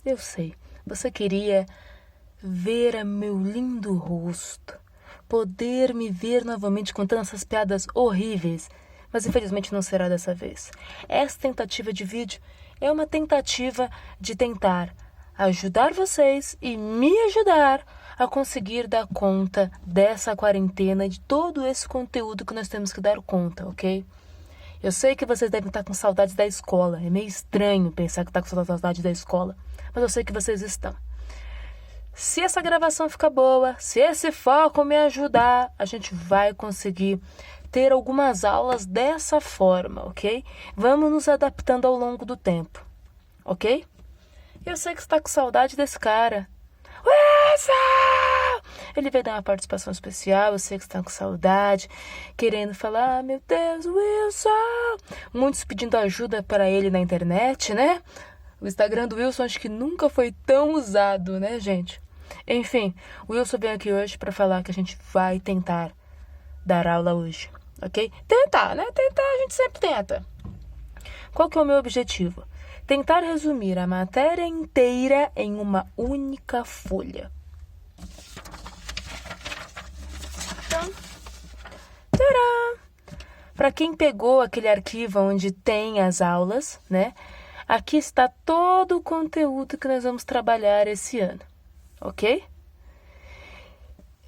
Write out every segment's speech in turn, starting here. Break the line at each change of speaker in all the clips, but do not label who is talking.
Eu sei. Você queria ver meu lindo rosto, poder me ver novamente contando essas piadas horríveis, mas infelizmente não será dessa vez. Essa tentativa de vídeo é uma tentativa de tentar ajudar vocês e me ajudar a conseguir dar conta dessa quarentena e de todo esse conteúdo que nós temos que dar conta, ok? Eu sei que vocês devem estar com saudades da escola. É meio estranho pensar que está com saudade da escola, mas eu sei que vocês estão. Se essa gravação ficar boa, se esse foco me ajudar, a gente vai conseguir ter algumas aulas dessa forma, ok? Vamos nos adaptando ao longo do tempo, ok? Eu sei que você está com saudade desse cara. Wilson! Ele veio dar uma participação especial, eu sei que você está com saudade, querendo falar, meu Deus, Wilson! Muitos pedindo ajuda para ele na internet, né? O Instagram do Wilson acho que nunca foi tão usado, né, gente? Enfim, o Wilson veio aqui hoje para falar que a gente vai tentar dar aula hoje, ok? Tentar, né? Tentar a gente sempre tenta. Qual que é o meu objetivo? Tentar resumir a matéria inteira em uma única folha. Então, tcharam! Para quem pegou aquele arquivo onde tem as aulas, né? Aqui está todo o conteúdo que nós vamos trabalhar esse ano, ok?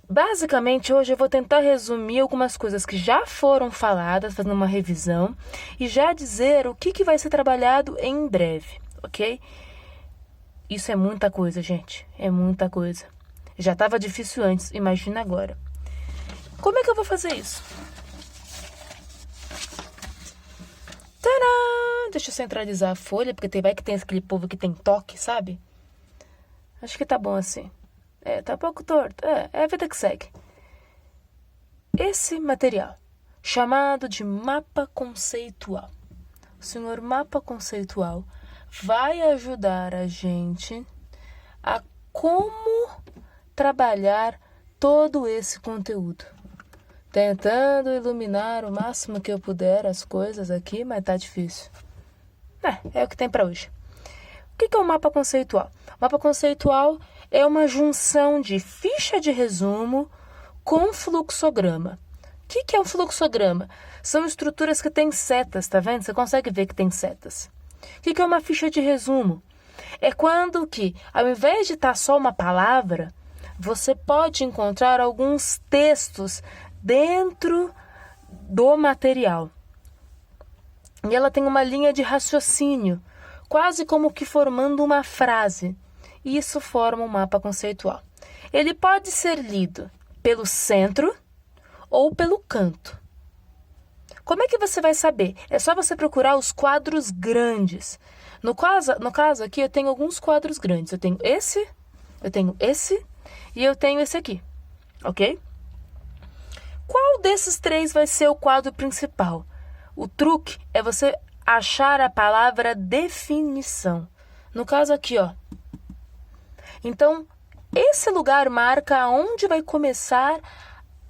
Basicamente, hoje eu vou tentar resumir algumas coisas que já foram faladas, fazendo uma revisão, e já dizer o que vai ser trabalhado em breve, ok? Isso é muita coisa, gente. É muita coisa. Já estava difícil antes, imagina agora. Como é que eu vou fazer isso? Tadã! Deixa eu centralizar a folha, porque vai que tem aquele povo que tem toque, sabe? Acho que tá bom assim. Tá um pouco torto. É a vida que segue. Esse material, chamado de mapa conceitual. O senhor mapa conceitual vai ajudar a gente a como trabalhar todo esse conteúdo. Tentando iluminar o máximo que eu puder as coisas aqui, mas tá difícil. É o que tem para hoje. O que é o mapa conceitual? O mapa conceitual é uma junção de ficha de resumo com fluxograma. O que é um fluxograma? São estruturas que têm setas, tá vendo? Você consegue ver que tem setas. O que é uma ficha de resumo? É quando que, ao invés de estar só uma palavra, você pode encontrar alguns textos dentro do material. E ela tem uma linha de raciocínio, quase como que formando uma frase. E isso forma um mapa conceitual. Ele pode ser lido pelo centro ou pelo canto. Como é que você vai saber? É só você procurar os quadros grandes. No caso aqui, eu tenho alguns quadros grandes. Eu tenho esse e eu tenho esse aqui, ok? Qual desses três vai ser o quadro principal? O truque é você achar a palavra definição. No caso aqui, ó. Então, esse lugar marca onde vai começar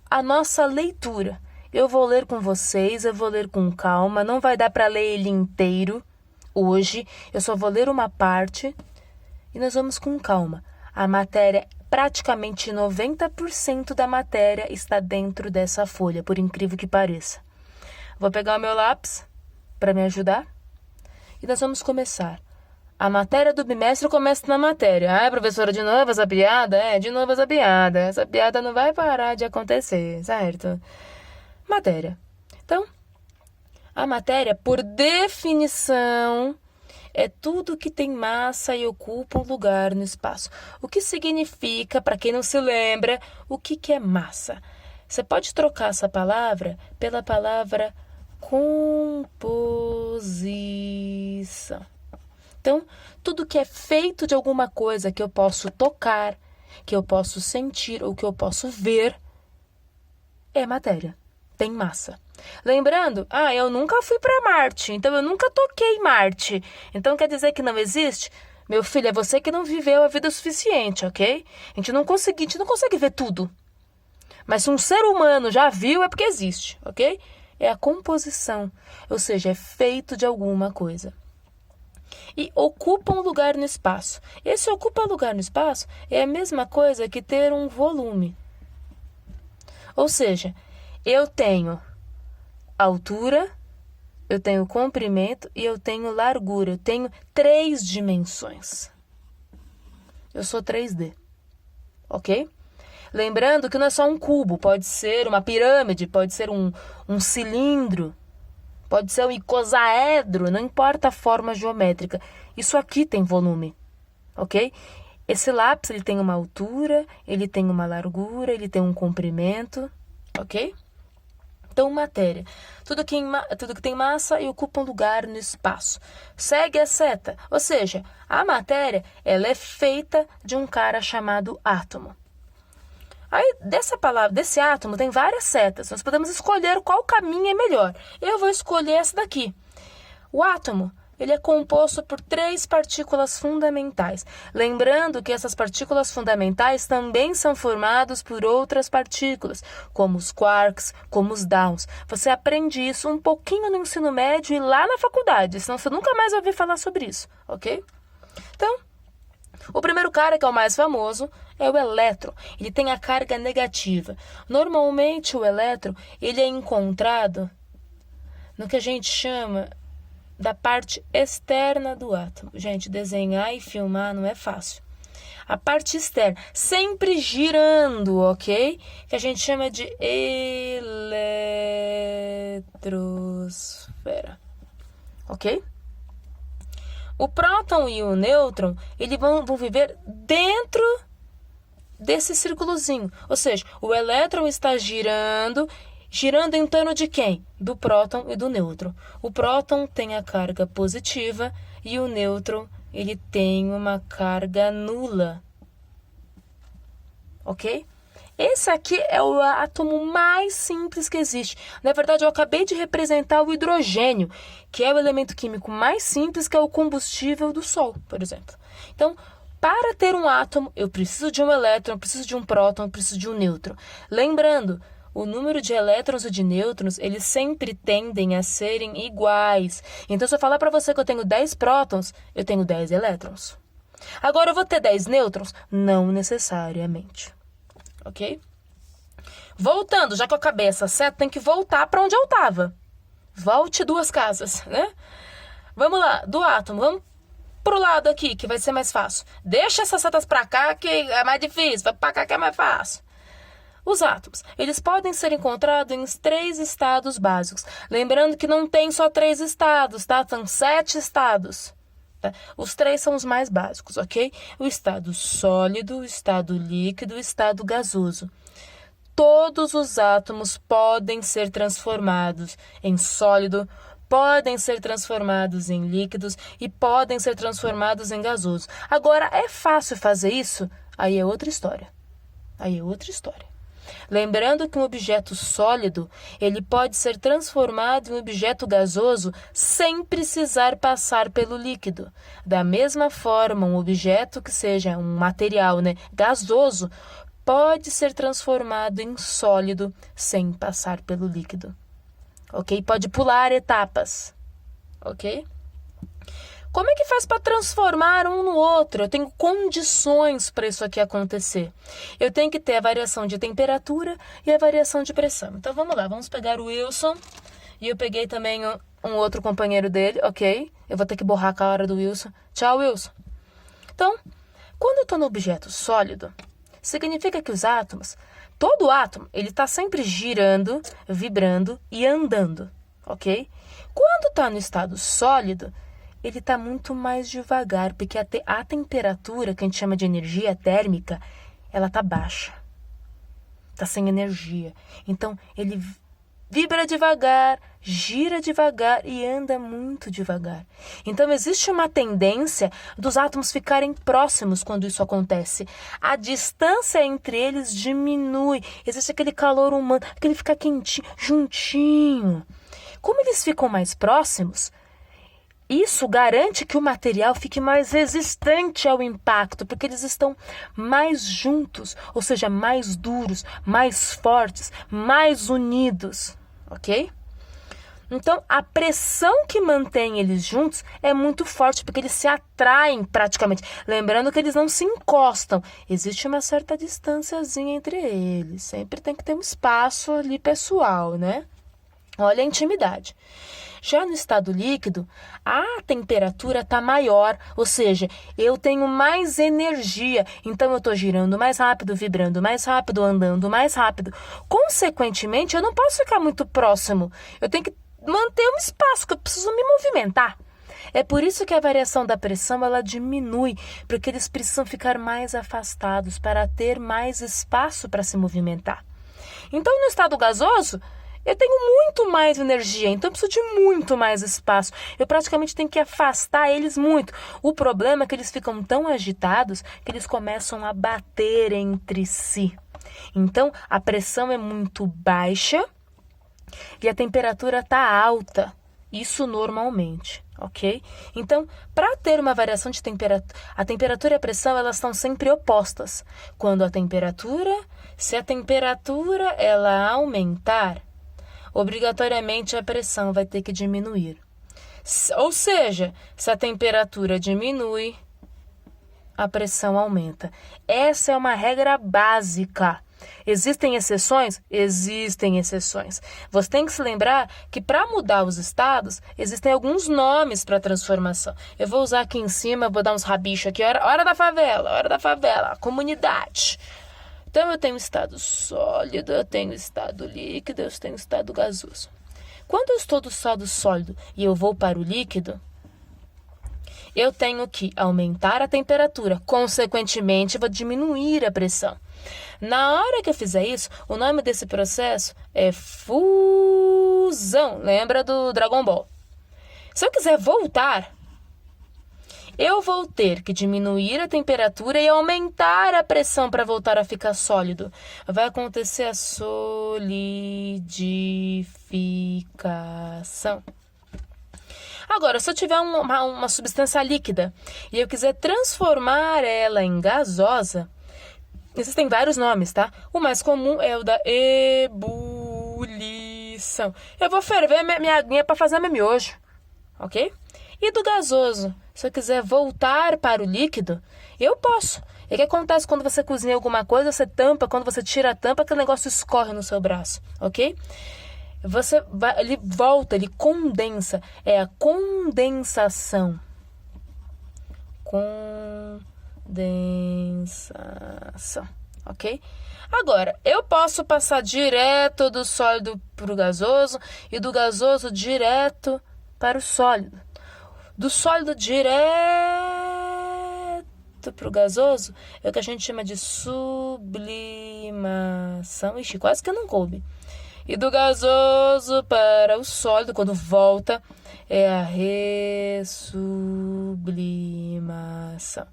a nossa leitura. Eu vou ler com vocês, eu vou ler com calma. Não vai dar para ler ele inteiro hoje. Eu só vou ler uma parte e nós vamos com calma. A matéria, praticamente 90% da matéria está dentro dessa folha, por incrível que pareça. Vou pegar o meu lápis para me ajudar e nós vamos começar. A matéria do bimestre começa na matéria. Professora, de novo essa piada? De novo essa piada. Essa piada não vai parar de acontecer, certo? Matéria. Então, a matéria, por definição, é tudo que tem massa e ocupa um lugar no espaço. O que significa, para quem não se lembra, o que é massa? Você pode trocar essa palavra pela palavra composição. Então, tudo que é feito de alguma coisa que eu posso tocar, que eu posso sentir ou que eu posso ver, é matéria, tem massa. Lembrando, eu nunca fui para Marte, então eu nunca toquei Marte. Então quer dizer que não existe? Meu filho, é você que não viveu a vida suficiente, ok? A gente não consegue ver tudo. Mas se um ser humano já viu, é porque existe, ok? É a composição, ou seja, é feito de alguma coisa. e ocupa um lugar no espaço. Esse ocupar lugar no espaço é a mesma coisa que ter um volume. Ou seja, eu tenho altura, eu tenho comprimento e eu tenho largura. Eu tenho 3 dimensões. Eu sou 3D, ok? Lembrando que não é só um cubo, pode ser uma pirâmide, pode ser um cilindro, pode ser um icosaedro, não importa a forma geométrica. Isso aqui tem volume, ok? Esse lápis ele tem uma altura, ele tem uma largura, ele tem um comprimento, ok? Então, matéria. Tudo que tem massa e ocupa um lugar no espaço. Segue a seta. Ou seja, a matéria ela é feita de um cara chamado átomo. Aí, desse átomo, tem várias setas. Nós podemos escolher qual caminho é melhor. Eu vou escolher essa daqui. O átomo, ele é composto por 3 partículas fundamentais. Lembrando que essas partículas fundamentais também são formadas por outras partículas, como os quarks, como os downs. Você aprende isso um pouquinho no ensino médio e lá na faculdade, senão você nunca mais vai ouvir falar sobre isso, ok? Então, o primeiro cara, que é o mais famoso, é o elétron. Ele tem a carga negativa. Normalmente, o elétron ele é encontrado no que a gente chama da parte externa do átomo. Gente, desenhar e filmar não é fácil. A parte externa, sempre girando, ok? Que a gente chama de eletrosfera, ok? O próton e o nêutron, eles vão viver dentro desse círculozinho. Ou seja, o elétron está girando em torno de quem? Do próton e do nêutron. O próton tem a carga positiva e o nêutron ele tem uma carga nula. Ok? Esse aqui é o átomo mais simples que existe. Na verdade, eu acabei de representar o hidrogênio, que é o elemento químico mais simples, que é o combustível do Sol, por exemplo. Então, para ter um átomo, eu preciso de um elétron, eu preciso de um próton, eu preciso de um nêutron. Lembrando, o número de elétrons e de nêutrons, eles sempre tendem a serem iguais. Então, se eu falar para você que eu tenho 10 prótons, eu tenho 10 elétrons. Agora, eu vou ter 10 nêutrons? Não necessariamente. Ok? Voltando, já que eu acabei essa seta, tem que voltar para onde eu estava. Volte 2 casas, né? Vamos lá, do átomo, vamos pro lado aqui, que vai ser mais fácil. Deixa essas setas para cá, que é mais difícil. Vai para cá, que é mais fácil. Os átomos, eles podem ser encontrados em 3 estados básicos. Lembrando que não tem só 3 estados, tá? São 7 estados. Tá? Os 3 são os mais básicos, ok? O estado sólido, o estado líquido, o estado gasoso. Todos os átomos podem ser transformados em sólido, podem ser transformados em líquidos e podem ser transformados em gasoso. Agora, é fácil fazer isso? Aí é outra história. Lembrando que um objeto sólido, ele pode ser transformado em um objeto gasoso sem precisar passar pelo líquido. Da mesma forma, um objeto que seja um material, gasoso, pode ser transformado em sólido sem passar pelo líquido. Ok? Pode pular etapas. Ok? Como é que faz para transformar um no outro? Eu tenho condições para isso aqui acontecer. Eu tenho que ter a variação de temperatura e a variação de pressão. Então, vamos lá. Vamos pegar o Wilson. E eu peguei também um outro companheiro dele, ok? Eu vou ter que borrar a cara do Wilson. Tchau, Wilson. Então, quando eu estou no objeto sólido, significa que os átomos, todo átomo, ele está sempre girando, vibrando e andando, ok? Quando está no estado sólido, ele está muito mais devagar, porque a temperatura, que a gente chama de energia térmica, ela está baixa. Está sem energia. Então, ele vibra devagar, gira devagar e anda muito devagar. Então, existe uma tendência dos átomos ficarem próximos quando isso acontece. A distância entre eles diminui. Existe aquele calor humano, aquele ficar quentinho, juntinho. Como eles ficam mais próximos, isso garante que o material fique mais resistente ao impacto, porque eles estão mais juntos, ou seja, mais duros, mais fortes, mais unidos, ok? Então, a pressão que mantém eles juntos é muito forte, porque eles se atraem praticamente. Lembrando que eles não se encostam. Existe uma certa distânciazinha entre eles. Sempre tem que ter um espaço ali pessoal, né? Olha a intimidade. Já no estado líquido, a temperatura está maior, ou seja, eu tenho mais energia, então eu estou girando mais rápido, vibrando mais rápido, andando mais rápido. Consequentemente, eu não posso ficar muito próximo, eu tenho que manter um espaço, que eu preciso me movimentar. É por isso que a variação da pressão ela diminui, porque eles precisam ficar mais afastados para ter mais espaço para se movimentar. Então, no estado gasoso, eu tenho muito mais energia, então eu preciso de muito mais espaço. Eu praticamente tenho que afastar eles muito. O problema é que eles ficam tão agitados que eles começam a bater entre si. Então, a pressão é muito baixa e a temperatura está alta. Isso normalmente, ok? Então, para ter uma variação de temperatura, a temperatura e a pressão, elas estão sempre opostas. Se a temperatura ela aumentar, obrigatoriamente a pressão vai ter que diminuir. Ou seja, se a temperatura diminui, a pressão aumenta. Essa é uma regra básica. Existem exceções? Existem exceções. Você tem que se lembrar que para mudar os estados, existem alguns nomes para transformação. Eu vou usar aqui em cima, vou dar uns rabichos aqui. Hora da favela, comunidade. Então, eu tenho estado sólido, eu tenho estado líquido, eu tenho estado gasoso. Quando eu estou do estado sólido e eu vou para o líquido, eu tenho que aumentar a temperatura. Consequentemente, vou diminuir a pressão. Na hora que eu fizer isso, o nome desse processo é fusão. Lembra do Dragon Ball? Se eu quiser voltar, eu vou ter que diminuir a temperatura e aumentar a pressão para voltar a ficar sólido. Vai acontecer a solidificação. Agora, se eu tiver uma substância líquida e eu quiser transformar ela em gasosa, existem vários nomes, tá? O mais comum é o da ebulição. Eu vou ferver minha aguinha para fazer meu miojo, ok? E do gasoso? Se eu quiser voltar para o líquido, eu posso. E o que acontece quando você cozinha alguma coisa, você tampa, quando você tira a tampa, aquele negócio escorre no seu braço, ok? Ele volta, ele condensa. É a condensação. Condensação, ok? Agora, eu posso passar direto do sólido para o gasoso e do gasoso direto para o sólido. Do sólido direto para o gasoso é o que a gente chama de sublimação. Ixi, quase que eu não coube. E do gasoso para o sólido, quando volta, é a ressublimação.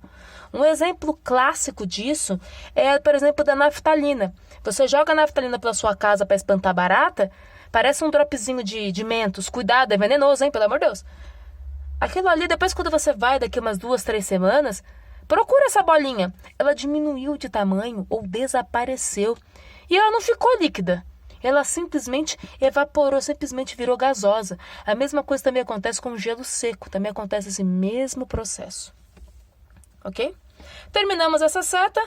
Um exemplo clássico disso é, por exemplo, da naftalina. Você joga a naftalina pela sua casa para espantar barata, parece um dropzinho de mentos. Cuidado, é venenoso, hein? Pelo amor de Deus. Aquilo ali, depois quando você vai daqui umas 2, 3 semanas, procura essa bolinha. Ela diminuiu de tamanho ou desapareceu. E ela não ficou líquida. Ela simplesmente evaporou, simplesmente virou gasosa. A mesma coisa também acontece com o gelo seco. Também acontece esse mesmo processo. Ok? Terminamos essa seta.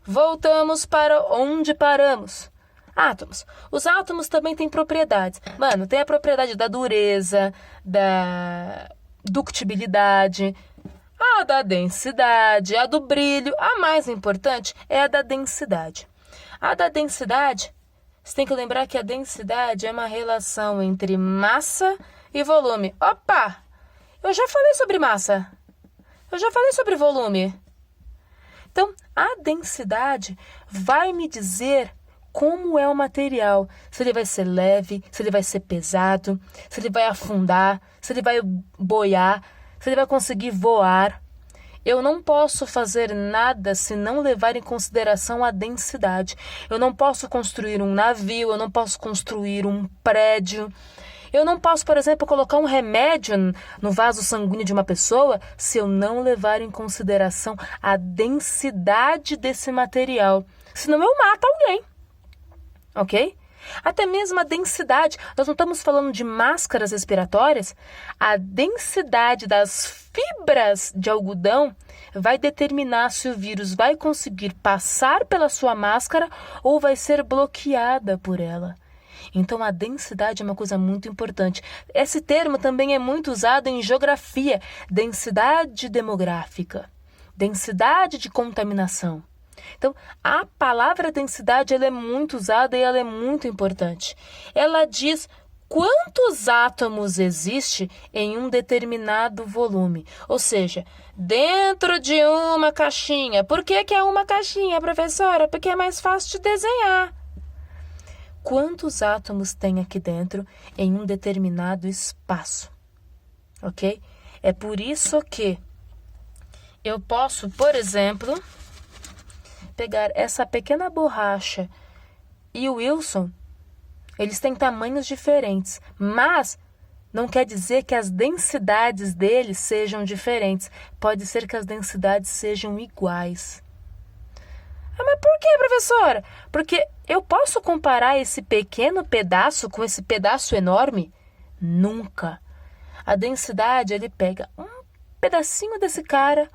Voltamos para onde paramos. Átomos. Os átomos também têm propriedades. Mano, tem a propriedade da dureza, da ductibilidade, a da densidade, a do brilho. A mais importante é a da densidade. A da densidade, você tem que lembrar que a densidade é uma relação entre massa e volume. Opa! Eu já falei sobre massa. Eu já falei sobre volume. Então, a densidade vai me dizer como é o material. Se ele vai ser leve, se ele vai ser pesado, se ele vai afundar, se ele vai boiar, se ele vai conseguir voar. Eu não posso fazer nada se não levar em consideração a densidade. Eu não posso construir um navio, eu não posso construir um prédio. Eu não posso, por exemplo, colocar um remédio no vaso sanguíneo de uma pessoa se eu não levar em consideração a densidade desse material. Senão eu mato alguém. Ok? Até mesmo a densidade. Nós não estamos falando de máscaras respiratórias. A densidade das fibras de algodão vai determinar se o vírus vai conseguir passar pela sua máscara ou vai ser bloqueada por ela. Então, a densidade é uma coisa muito importante. Esse termo também é muito usado em geografia. Densidade demográfica. Densidade de contaminação. Então, a palavra densidade ela é muito usada e ela é muito importante. Ela diz quantos átomos existe em um determinado volume. Ou seja, dentro de uma caixinha. Por que é uma caixinha, professora? Porque é mais fácil de desenhar. Quantos átomos tem aqui dentro em um determinado espaço? Ok? É por isso que eu posso, por exemplo, pegar essa pequena borracha e o Wilson, eles têm tamanhos diferentes, mas não quer dizer que as densidades deles sejam diferentes. Pode ser que as densidades sejam iguais. Ah, mas por que, professora? Porque eu posso comparar esse pequeno pedaço com esse pedaço enorme? Nunca. A densidade, ele pega um pedacinho desse cara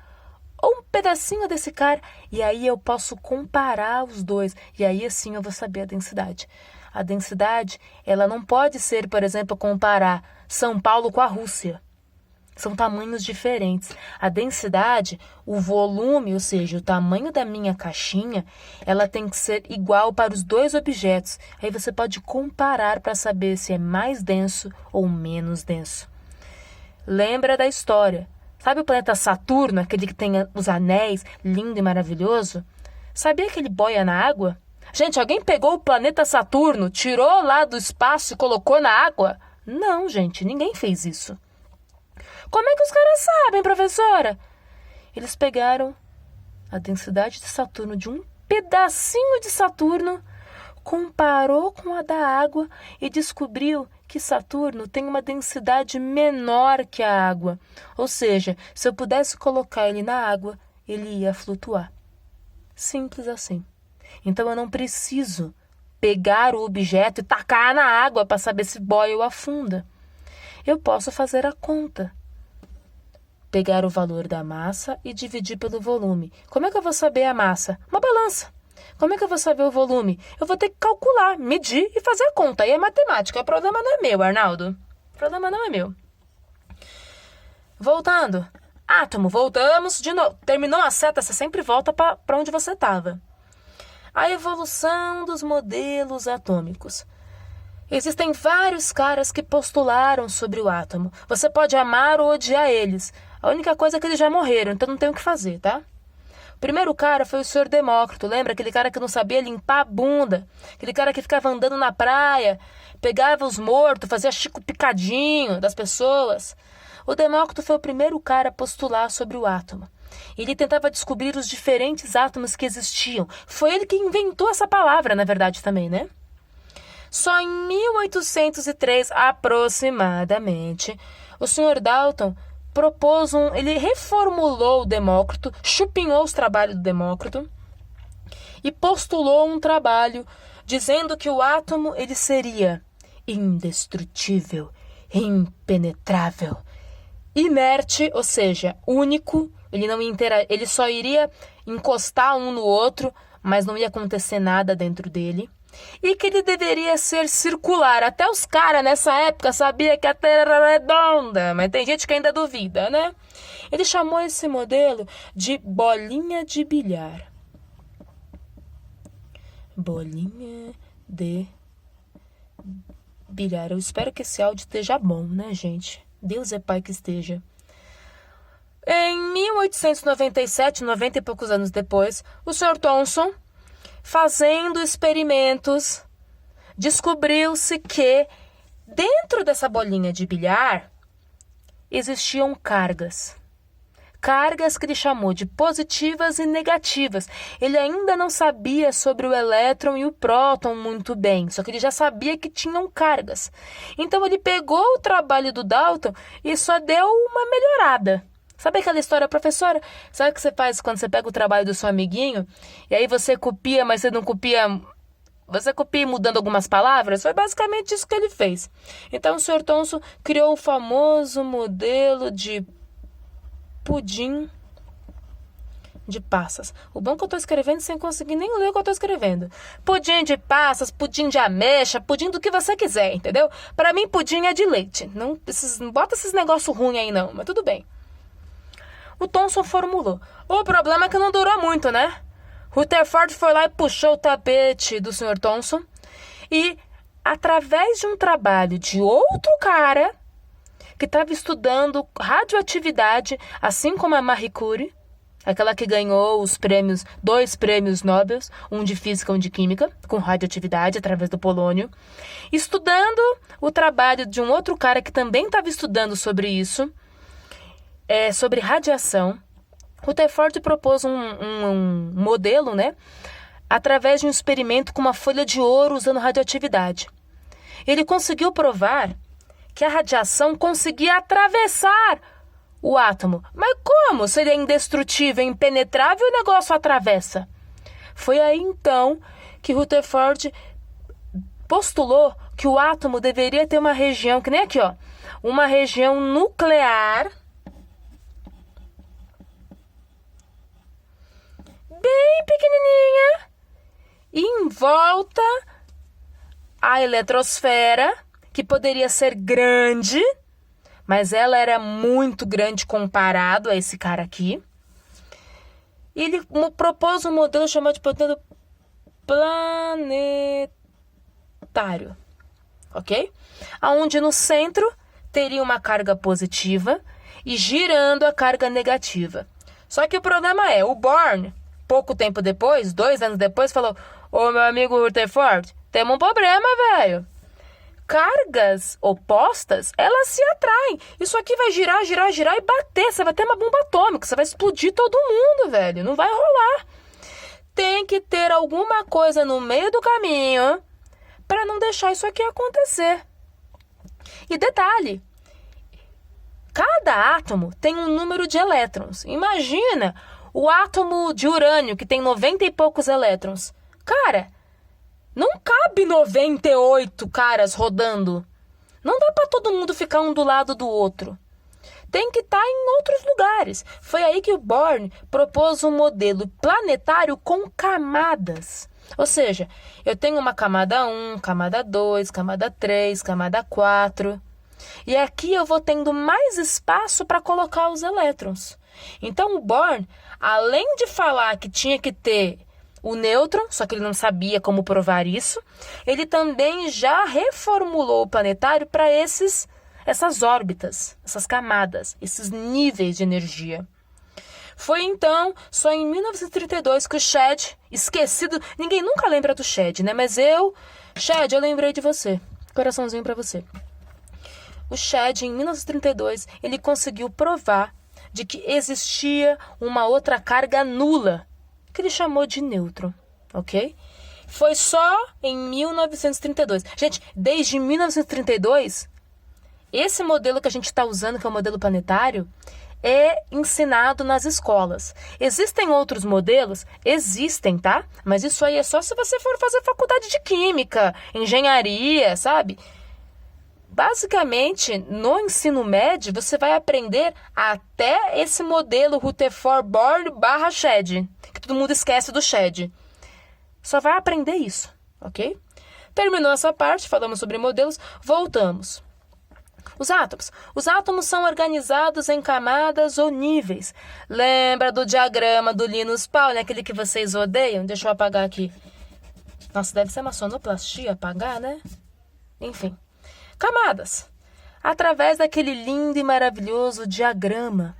ou um pedacinho desse cara, e aí eu posso comparar os dois, e aí assim eu vou saber a densidade. A densidade, ela não pode ser, por exemplo, comparar São Paulo com a Rússia. São tamanhos diferentes. A densidade, o volume, ou seja, o tamanho da minha caixinha, ela tem que ser igual para os dois objetos. Aí você pode comparar para saber se é mais denso ou menos denso. Lembra da história. Sabe o planeta Saturno, aquele que tem os anéis, lindo e maravilhoso? Sabia que ele boia na água? Gente, alguém pegou o planeta Saturno, tirou lá do espaço e colocou na água? Não, gente, ninguém fez isso. Como é que os caras sabem, professora? Eles pegaram a densidade de Saturno, de um pedacinho de Saturno, comparou com a da água e descobriu que Saturno tem uma densidade menor que a água. Ou seja, se eu pudesse colocar ele na água, ele ia flutuar. Simples assim. Então eu não preciso pegar o objeto e tacar na água para saber se boia ou afunda. Eu posso fazer a conta. Pegar o valor da massa e dividir pelo volume. Como é que eu vou saber a massa? Uma balança. Como é que eu vou saber o volume? Eu vou ter que calcular, medir e fazer a conta. Aí é matemática. O problema não é meu, Arnaldo. O problema não é meu. Voltando. Átomo. Voltamos de novo. Terminou a seta, você sempre volta para onde você estava. A evolução dos modelos atômicos. Existem vários caras que postularam sobre o átomo. Você pode amar ou odiar eles. A única coisa é que eles já morreram, então não tem o que fazer, tá? O primeiro cara foi o senhor Demócrito, lembra? Aquele cara que não sabia limpar a bunda. Aquele cara que ficava andando na praia, pegava os mortos, fazia chico picadinho das pessoas. O Demócrito foi o primeiro cara a postular sobre o átomo. Ele tentava descobrir os diferentes átomos que existiam. Foi ele que inventou essa palavra, na verdade, também, né? Só em 1803, aproximadamente, o Sr. Dalton propôs ele reformulou o Demócrito, chupinhou os trabalhos do Demócrito e postulou um trabalho dizendo que o átomo ele seria indestrutível, impenetrável, inerte, ou seja, único, ele só iria encostar um no outro, mas não ia acontecer nada dentro dele. E que ele deveria ser circular. Até os caras nessa época sabiam que a Terra era redonda, mas tem gente que ainda duvida, né? Ele chamou esse modelo de bolinha de bilhar. Bolinha de bilhar. Eu espero que esse áudio esteja bom, né, gente? Deus é pai que esteja. Em 1897, 90 e poucos anos depois, o Sr. Thomson, fazendo experimentos, descobriu-se que dentro dessa bolinha de bilhar existiam cargas. Cargas que ele chamou de positivas e negativas. Ele ainda não sabia sobre o elétron e o próton muito bem, só que ele já sabia que tinham cargas. Então ele pegou o trabalho do Dalton e só deu uma melhorada. Sabe aquela história, professora? Sabe o que você faz quando você pega o trabalho do seu amiguinho e aí você copia, mas você não copia Você copia mudando algumas palavras? Foi basicamente isso que ele fez. Então, o Sr. Thomson criou o famoso modelo de pudim de passas. O bom é que eu tô escrevendo sem conseguir nem ler o que eu tô escrevendo. Pudim de passas, pudim de ameixa, pudim do que você quiser, entendeu? Pra mim, pudim é de leite. Não bota esses negócios ruins aí, não. Mas tudo bem. O Thomson formulou. O problema é que não durou muito, né? Rutherford foi lá e puxou o tapete do Sr. Thomson e, através de um trabalho de outro cara que estava estudando radioatividade, assim como a Marie Curie, aquela que ganhou os prêmios, 2 prêmios Nobel, um de física e um de química, com radioatividade através do polônio, estudando o trabalho de um outro cara que também estava estudando sobre isso, sobre radiação. Rutherford propôs um modelo, né, através de um experimento com uma folha de ouro usando radioatividade. Ele conseguiu provar que a radiação conseguia atravessar o átomo. Mas como? Se ele é indestrutível, impenetrável, o negócio atravessa. Foi aí, então, que Rutherford postulou que o átomo deveria ter uma região, que nem aqui, ó, uma região nuclear bem pequenininha e em volta a eletrosfera, que poderia ser grande, mas ela era muito grande comparado a esse cara aqui. E ele propôs um modelo chamado de modelo planetário, ok? Onde no centro teria uma carga positiva e girando a carga negativa. Só que o problema é, o Bohr, pouco tempo depois, 2 anos depois, falou: ô, meu amigo Rutherford, temos um problema, velho. Cargas opostas, elas se atraem. Isso aqui vai girar, girar, girar e bater. Você vai ter uma bomba atômica, você vai explodir todo mundo, velho. Não vai rolar. Tem que ter alguma coisa no meio do caminho para não deixar isso aqui acontecer. E detalhe, cada átomo tem um número de elétrons. Imagina o átomo de urânio, que tem 90 e poucos elétrons. Cara, não cabe 98 caras rodando. Não dá para todo mundo ficar um do lado do outro. Tem que estar em outros lugares. Foi aí que o Bohr propôs um modelo planetário com camadas. Ou seja, eu tenho uma camada 1, camada 2, camada 3, camada 4. E aqui eu vou tendo mais espaço para colocar os elétrons. Então o Bohr, além de falar que tinha que ter o nêutron, só que ele não sabia como provar isso, ele também já reformulou o planetário para essas órbitas, essas camadas, esses níveis de energia. Foi então, só em 1932, que o Shed, esquecido, ninguém nunca lembra do Shed, né? Mas Shed, eu lembrei de você. Coraçãozinho para você. O Shed, em 1932, ele conseguiu provar de que existia uma outra carga nula, que ele chamou de nêutron, ok? Foi só em 1932. Gente, desde 1932, esse modelo que a gente está usando, que é o modelo planetário, é ensinado nas escolas. Existem outros modelos? Existem, tá? Mas isso aí é só se você for fazer faculdade de química, engenharia, sabe? Basicamente, no ensino médio, você vai aprender até esse modelo Rutherford-Bohr/Shed, que todo mundo esquece do Shed. Só vai aprender isso, ok? Terminou essa parte, falamos sobre modelos, voltamos. Os átomos. Os átomos são organizados em camadas ou níveis. Lembra do diagrama do Linus Pauling, aquele que vocês odeiam? Deixa eu apagar aqui. Nossa, deve ser uma sonoplastia apagar, né? Enfim. Camadas, através daquele lindo e maravilhoso diagrama,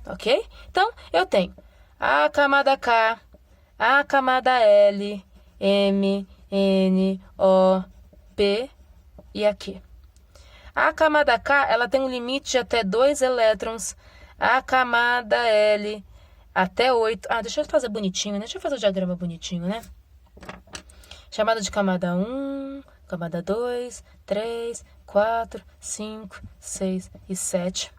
ok? Então, eu tenho a camada K, a camada L, M, N, O, P e aqui. A camada K, ela tem um limite de até 2 elétrons, a camada L até 8. Deixa eu fazer bonitinho, né? Deixa eu fazer o diagrama bonitinho, né? Chamada de camada 1, camada 2, 3, 4, 5, 6 e 7.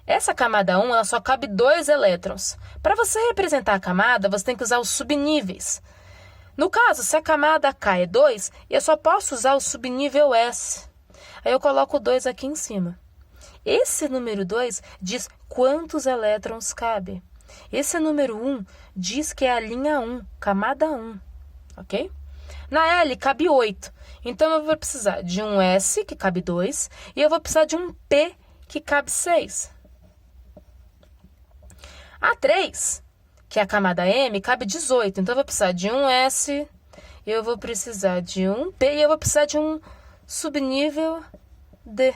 Essa camada 1, ela só cabe 2 elétrons. Para você representar a camada, você tem que usar os subníveis. No caso, se a camada K é 2, eu só posso usar o subnível S. Aí eu coloco 2 aqui em cima. Esse número 2 diz quantos elétrons cabe. Esse número 1 diz que é a linha 1, camada 1, ok? Na L cabe 8, então eu vou precisar de um S, que cabe 2, e eu vou precisar de um P, que cabe 6. A 3, que é a camada M, cabe 18, então eu vou precisar de um S, eu vou precisar de um P, e eu vou precisar de um subnível D.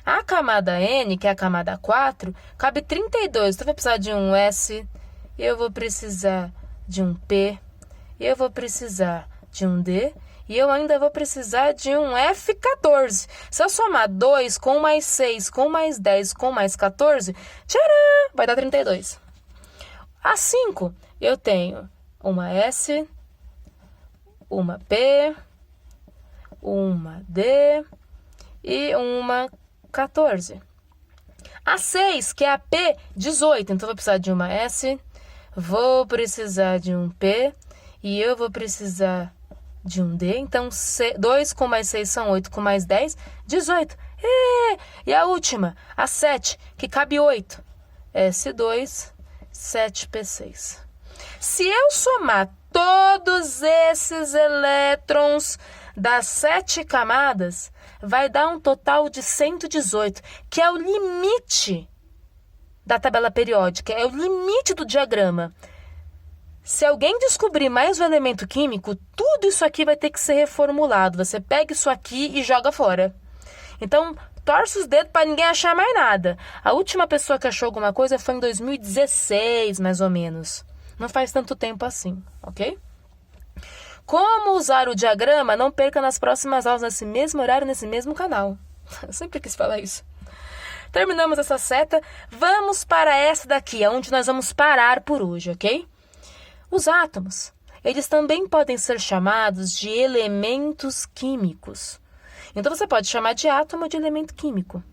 A camada N, que é a camada 4, cabe 32. Então, eu vou precisar de um S, eu vou precisar de um P, eu vou precisar de um D, e eu ainda vou precisar de um F14. Se eu somar 2 com mais 6, com mais 10, com mais 14, tcharam, vai dar 32. A 5, eu tenho uma S, uma P, uma D e uma 14. A 6, que é a P, 18. Então, eu vou precisar de uma S, vou precisar de um P e eu vou precisar de um D. Então, 2 com mais 6 são 8, com mais 10, 18. E a última, a 7, que cabe 8. S2, 7P6. Se eu somar todos esses elétrons das 7 camadas, vai dar um total de 118, que é o limite da tabela periódica, é o limite do diagrama. Se alguém descobrir mais um elemento químico, tudo isso aqui vai ter que ser reformulado. Você pega isso aqui e joga fora. Então, torce os dedos para ninguém achar mais nada. A última pessoa que achou alguma coisa foi em 2016, mais ou menos. Não faz tanto tempo assim, ok? Como usar o diagrama? Não perca nas próximas aulas, nesse mesmo horário, nesse mesmo canal. Eu sempre quis falar isso. Terminamos essa seta. Vamos para essa daqui, onde nós vamos parar por hoje, ok? Os átomos, eles também podem ser chamados de elementos químicos. Então, você pode chamar de átomo ou de elemento químico.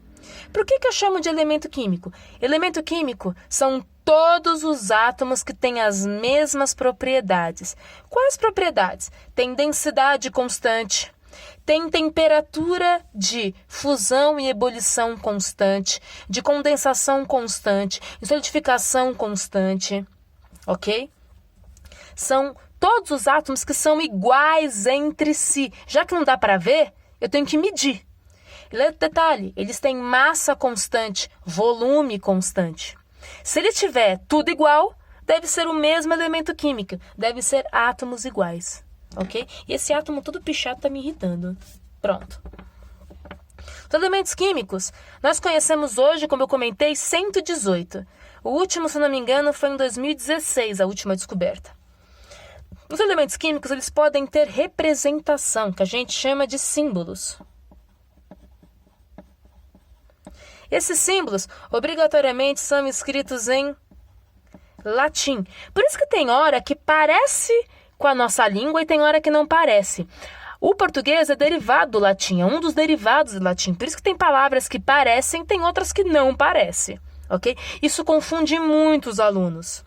Por que eu chamo de elemento químico? Elemento químico são todos os átomos que têm as mesmas propriedades. Quais propriedades? Tem densidade constante, tem temperatura de fusão e ebulição constante, de condensação constante, de solidificação constante, ok? São todos os átomos que são iguais entre si. Já que não dá para ver, eu tenho que medir. Detalhe, eles têm massa constante, volume constante. Se ele tiver tudo igual, deve ser o mesmo elemento químico. Deve ser átomos iguais, ok? E esse átomo todo pichado está me irritando. Pronto. Os elementos químicos, nós conhecemos hoje, como eu comentei, 118. O último, se não me engano, foi em 2016, a última descoberta. Os elementos químicos, eles podem ter representação, que a gente chama de símbolos. Esses símbolos, obrigatoriamente, são escritos em latim. Por isso que tem hora que parece com a nossa língua e tem hora que não parece. O português é derivado do latim, é um dos derivados do latim. Por isso que tem palavras que parecem, tem outras que não parecem, ok? Isso confunde muito os alunos.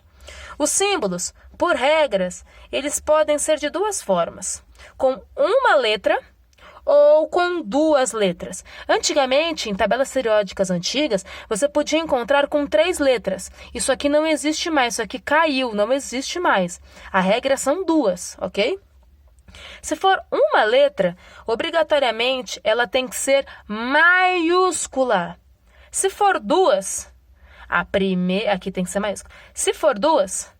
Os símbolos, por regras, eles podem ser de duas formas. Com uma letra ou com duas letras. Antigamente, em tabelas periódicas antigas, você podia encontrar com 3 letras. Isso aqui não existe mais, isso aqui caiu, não existe mais. A regra são 2, ok? Se for uma letra, obrigatoriamente ela tem que ser maiúscula. Se for 2, a primeira... Aqui tem que ser maiúscula. Se for 2,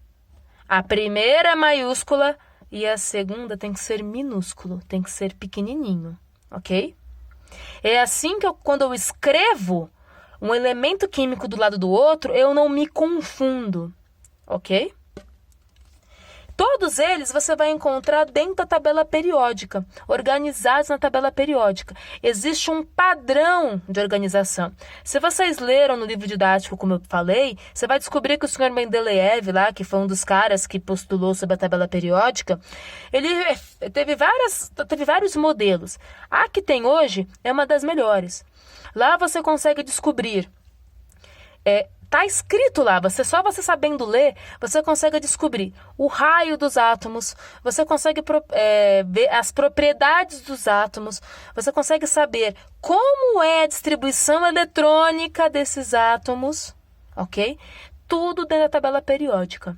a primeira é maiúscula e a segunda tem que ser minúsculo, tem que ser pequenininho, ok? É assim que quando eu escrevo um elemento químico do lado do outro, eu não me confundo, ok? Todos eles você vai encontrar dentro da tabela periódica, organizados na tabela periódica. Existe um padrão de organização. Se vocês leram no livro didático, como eu falei, você vai descobrir que o Sr. Mendeleev, lá, que foi um dos caras que postulou sobre a tabela periódica, ele teve vários modelos. A que tem hoje é uma das melhores. Lá você consegue descobrir Tá escrito lá, só você sabendo ler, você consegue descobrir o raio dos átomos, você consegue ver as propriedades dos átomos, você consegue saber como é a distribuição eletrônica desses átomos, ok? Tudo dentro da tabela periódica.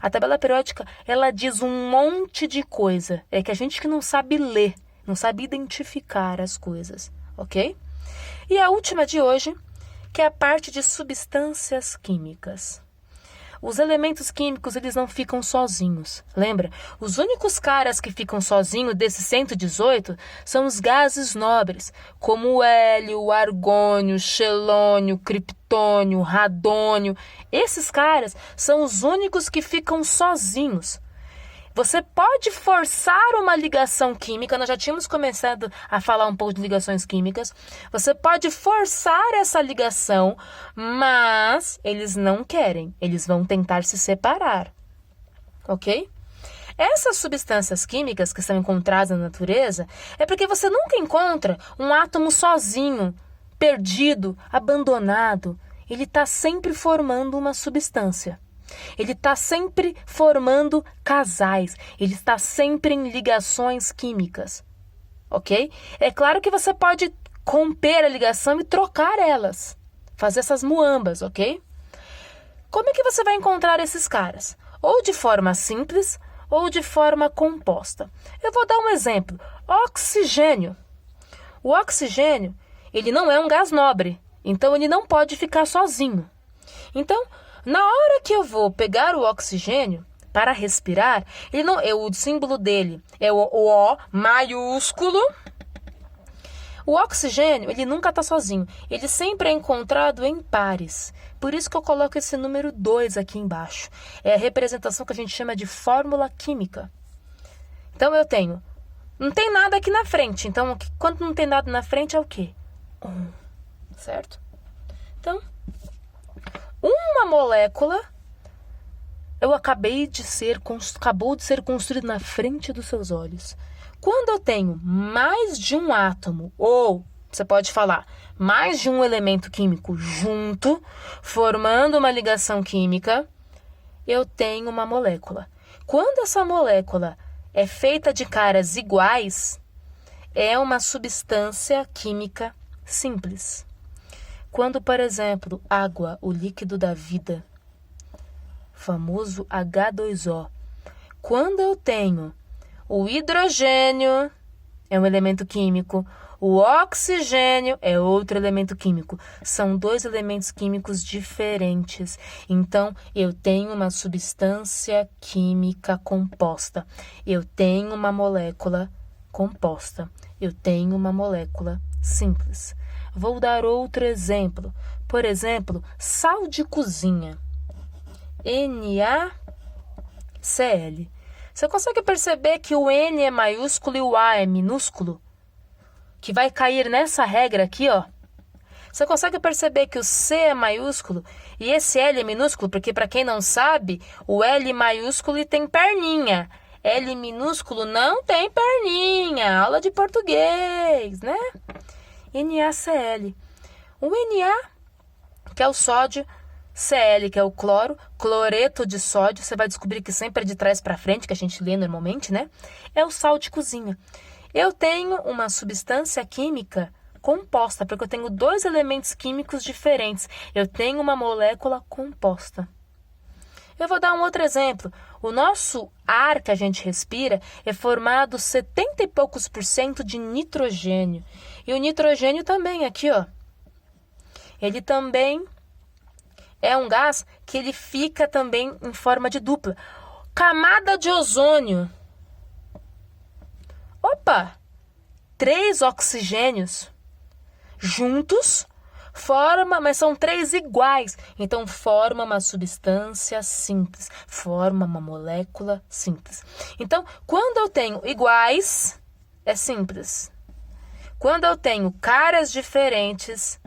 A tabela periódica, ela diz um monte de coisa, é que a gente que não sabe ler, não sabe identificar as coisas, ok? E a última de hoje, que é a parte de substâncias químicas. Os elementos químicos, eles não ficam sozinhos. Lembra? Os únicos caras que ficam sozinhos desses 118 são os gases nobres, como o hélio, o argônio, o xelônio, o criptônio, o radônio. Esses caras são os únicos que ficam sozinhos. Você pode forçar uma ligação química, nós já tínhamos começado a falar um pouco de ligações químicas. Você pode forçar essa ligação, mas eles não querem, eles vão tentar se separar, ok? Essas substâncias químicas que são encontradas na natureza é porque você nunca encontra um átomo sozinho, perdido, abandonado. Ele está sempre formando uma substância. Ele está sempre formando casais, ele está sempre em ligações químicas, ok? É claro que você pode romper a ligação e trocar elas, fazer essas muambas, ok? Como é que você vai encontrar esses caras? Ou de forma simples ou de forma composta. Eu vou dar um exemplo. Oxigênio. O oxigênio, ele não é um gás nobre, então ele não pode ficar sozinho. Então, na hora que eu vou pegar o oxigênio para respirar, o símbolo dele é o O maiúsculo. O oxigênio, ele nunca está sozinho. Ele sempre é encontrado em pares. Por isso que eu coloco esse número 2 aqui embaixo. É a representação que a gente chama de fórmula química. Então eu tenho... Não tem nada aqui na frente. Então, quando não tem nada na frente, é o quê? 1. Certo? Então... Uma molécula acabou de ser construída na frente dos seus olhos. Quando eu tenho mais de um átomo, ou você pode falar mais de um elemento químico junto, formando uma ligação química, eu tenho uma molécula. Quando essa molécula é feita de caras iguais, é uma substância química simples. Quando, por exemplo, água, o líquido da vida, famoso H2O, quando eu tenho o hidrogênio, é um elemento químico, o oxigênio é outro elemento químico. São 2 elementos químicos diferentes. Então, eu tenho uma substância química composta. Eu tenho uma molécula composta. Eu tenho uma molécula simples. Vou dar outro exemplo. Por exemplo, sal de cozinha. NaCl. Você consegue perceber que o N é maiúsculo e o A é minúsculo? Que vai cair nessa regra aqui, ó. Você consegue perceber que o C é maiúsculo e esse L é minúsculo? Porque, para quem não sabe, o L maiúsculo tem perninha. L minúsculo não tem perninha. Aula de português, né? NaCl. O Na, que é o sódio, Cl, que é o cloro, cloreto de sódio, você vai descobrir que sempre é de trás para frente, que a gente lê normalmente, né? É o sal de cozinha. Eu tenho uma substância química composta, porque eu tenho 2 elementos químicos diferentes. Eu tenho uma molécula composta. Eu vou dar um outro exemplo. O nosso ar que a gente respira é formado 70 e poucos % de nitrogênio. E o nitrogênio também, aqui, ó. Ele também é um gás que ele fica também em forma de dupla. Camada de ozônio. Opa! 3 oxigênios juntos mas são 3 iguais. Então, forma uma substância simples. Forma uma molécula simples. Então, quando eu tenho iguais, é simples. Quando eu tenho caras diferentes,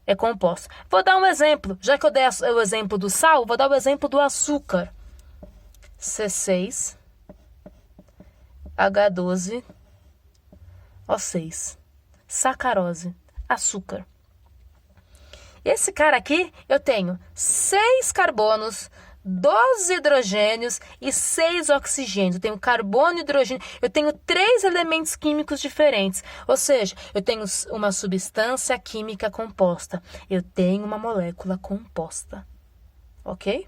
é composto. Vou dar um exemplo. Já que eu dei o exemplo do sal, vou dar o exemplo do açúcar. C6, H12, O6. Sacarose, açúcar. esse cara aqui, eu tenho 6 carbonos, 12 hidrogênios e 6 oxigênios. Eu tenho carbono e hidrogênio. Eu tenho 3 elementos químicos diferentes. Ou seja, eu tenho uma substância química composta. Eu tenho uma molécula composta. Ok?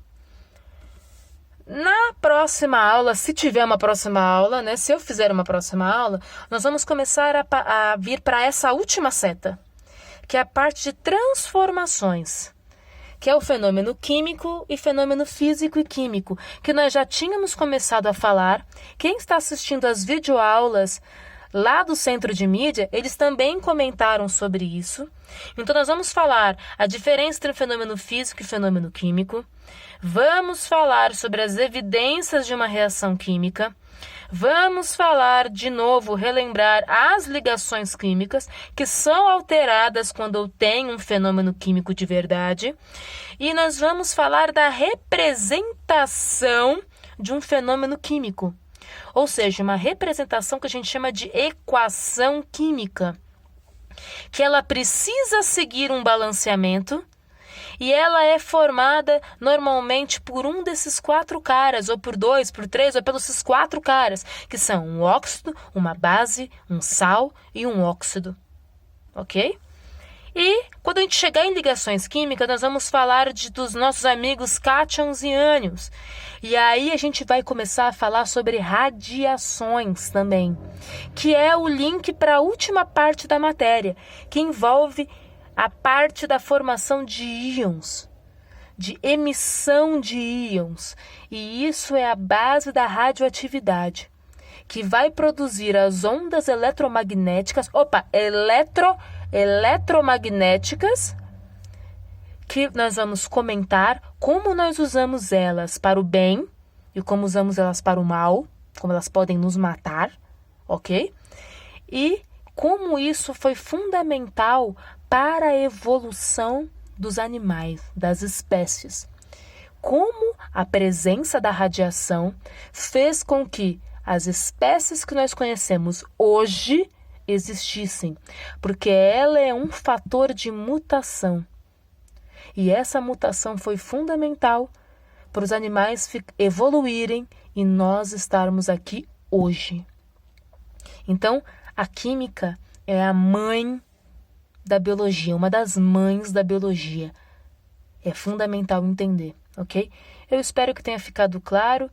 Na próxima aula, se tiver uma próxima aula, né? Se eu fizer uma próxima aula, nós vamos começar a vir para essa última seta, que é a parte de transformações, que é o fenômeno químico e fenômeno físico e químico, que nós já tínhamos começado a falar. Quem está assistindo às videoaulas lá do Centro de Mídia, eles também comentaram sobre isso. Então, nós vamos falar a diferença entre o fenômeno físico e fenômeno químico. Vamos falar sobre as evidências de uma reação química. Vamos falar de novo, relembrar as ligações químicas que são alteradas quando eu tenho um fenômeno químico de verdade. E nós vamos falar da representação de um fenômeno químico. Ou seja, uma representação que a gente chama de equação química, que ela precisa seguir um balanceamento e ela é formada normalmente por um desses 4 caras, ou por 2, por 3, ou pelos esses 4 caras, que são um óxido, uma base, um sal e um óxido. Ok? E quando a gente chegar em ligações químicas, nós vamos falar dos nossos amigos cátions e ânions. E aí a gente vai começar a falar sobre radiações também, que é o link para a última parte da matéria, que envolve a parte da formação de íons, de emissão de íons. E isso é a base da radioatividade, que vai produzir as ondas eletromagnéticas, eletromagnéticas, que nós vamos comentar como nós usamos elas para o bem e como usamos elas para o mal, como elas podem nos matar, ok? E como isso foi fundamental para a evolução dos animais, das espécies. Como a presença da radiação fez com que as espécies que nós conhecemos hoje existissem, porque ela é um fator de mutação. E essa mutação foi fundamental para os animais evoluírem e nós estarmos aqui hoje. Então, a química é a mãe da biologia, uma das mães da biologia. É fundamental entender, ok? Eu espero que tenha ficado claro.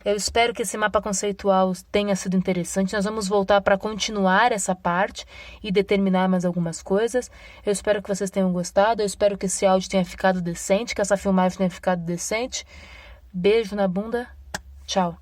Eu espero que esse mapa conceitual tenha sido interessante. Nós vamos voltar para continuar essa parte e determinar mais algumas coisas. Eu espero que vocês tenham gostado. Eu espero que esse áudio tenha ficado decente, que essa filmagem tenha ficado decente. Beijo na bunda. Tchau.